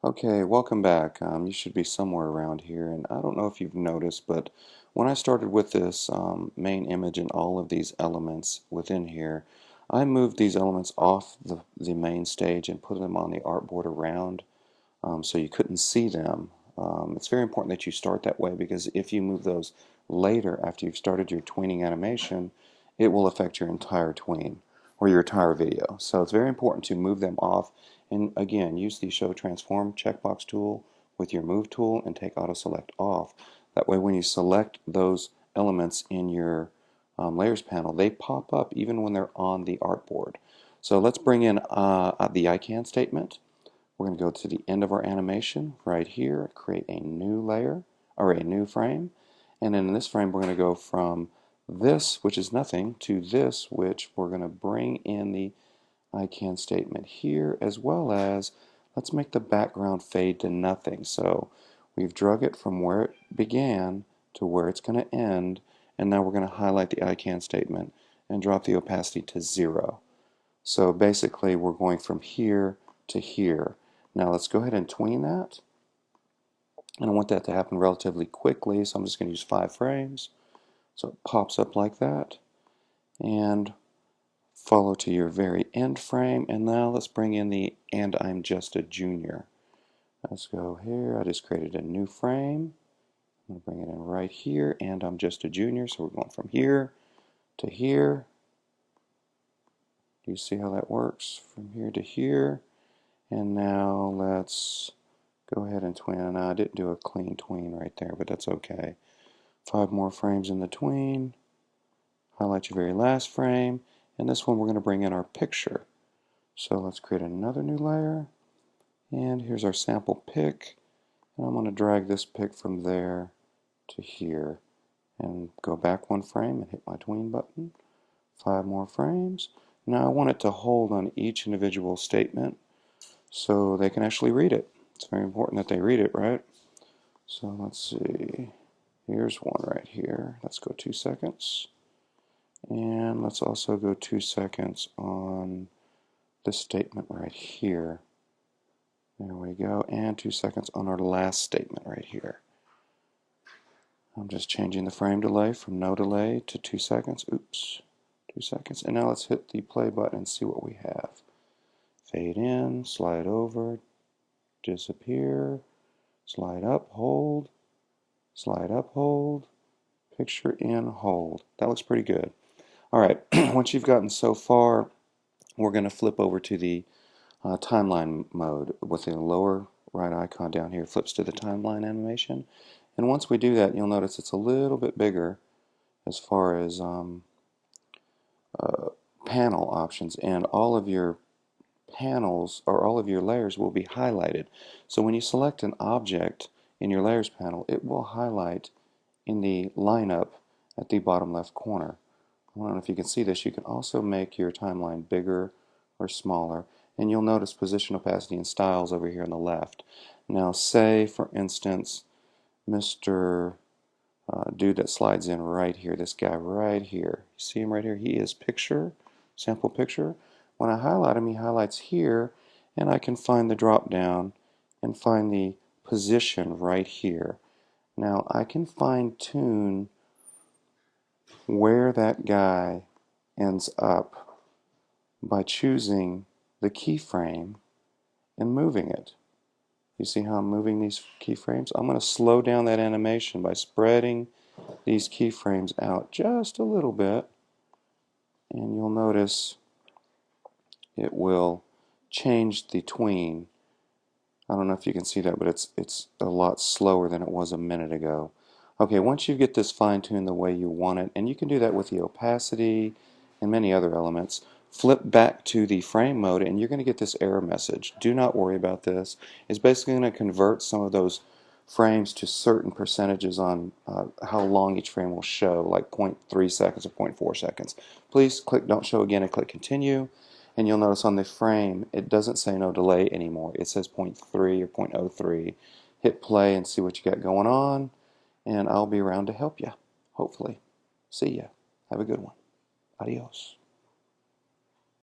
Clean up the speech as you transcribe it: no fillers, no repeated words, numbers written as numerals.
Okay, welcome back. You should be somewhere around here, and I don't know if you've noticed, but when I started with this main image and all of these elements within here, I moved these elements off the main stage and put them on the artboard around so you couldn't see them. It's very important that you start that way because if you move those later after you've started your tweening animation, it will affect your entire tween or your entire video. So it's very important to move them off and again use the Show Transform checkbox tool with your Move tool and take Auto Select off. That way when you select those elements in your layers panel, they pop up even when they're on the artboard. So let's bring in the I can statement. We're going to go to the end of our animation right here, create a new layer or a new frame, and then in this frame we're going to go from this, which is nothing, to this, which we're going to bring in the I can statement here, as well as let's make the background fade to nothing. So we've drug it from where it began to where it's going to end, and now we're going to highlight the I can statement and drop the opacity to 0. So basically we're going from here to here. Now let's go ahead and tween that. And I want that to happen relatively quickly, so I'm just going to use 5 frames. So it pops up like that. And follow to your very end frame. And now let's bring in the "and I'm just a junior." Let's go here. I just created a new frame. I'm going to bring it in right here. And I'm just a junior. So we're going from here to here. Do you see how that works? From here to here. And now let's go ahead and tween. Now I didn't do a clean tween right there, but that's okay. 5 more frames in the tween. Highlight your very last frame. And this one we're going to bring in our picture. So let's create another new layer. And here's our sample pic. And I'm going to drag this pic from there to here. And go back 1 frame and hit my tween button. 5 more frames. Now I want it to hold on each individual statement so they can actually read it. It's very important that they read it, right? So let's see. Here's one right here. Let's go 2 seconds. And let's also go 2 seconds on this statement right here. There we go. And 2 seconds on our last statement right here. I'm just changing the frame delay from no delay to 2 seconds. Oops. 2 seconds. And now let's hit the play button and see what we have. Fade in, slide over, disappear, slide up, hold, slide up, hold, picture in, hold. That looks pretty good. Alright, once you've gotten so far, we're going to flip over to the timeline mode. With the lower right icon down here flips to the timeline animation. And once we do that, you'll notice it's a little bit bigger as far as panel options, and all of your panels or all of your layers will be highlighted. So when you select an object in your layers panel, it will highlight in the lineup at the bottom left corner. I don't know if you can see this. You can also make your timeline bigger or smaller, and you'll notice position, opacity, and styles over here on the left. Now say for instance Mr. Dude that slides in right here, this guy right here, you see him right here, he is picture, sample picture. When I highlight him, he highlights here, and I can find the drop down and find the position right here. Now I can fine tune where that guy ends up by choosing the keyframe and moving it. You see how I'm moving these keyframes? I'm going to slow down that animation by spreading these keyframes out just a little bit, and you'll notice it will change the tween. I don't know if you can see that, but it's a lot slower than it was a minute ago. Okay, once you get this fine-tuned the way you want it, and you can do that with the opacity and many other elements, flip back to the frame mode and you're going to get this error message. Do not worry about this. It's basically going to convert some of those frames to certain percentages on how long each frame will show, like 0.3 seconds or 0.4 seconds. Please click Don't Show Again and click Continue. And you'll notice on the frame it doesn't say no delay anymore. It says 0.3 or 0.03. Hit play and see what you got going on, and I'll be around to help you, hopefully. See ya. Have a good one. Adios.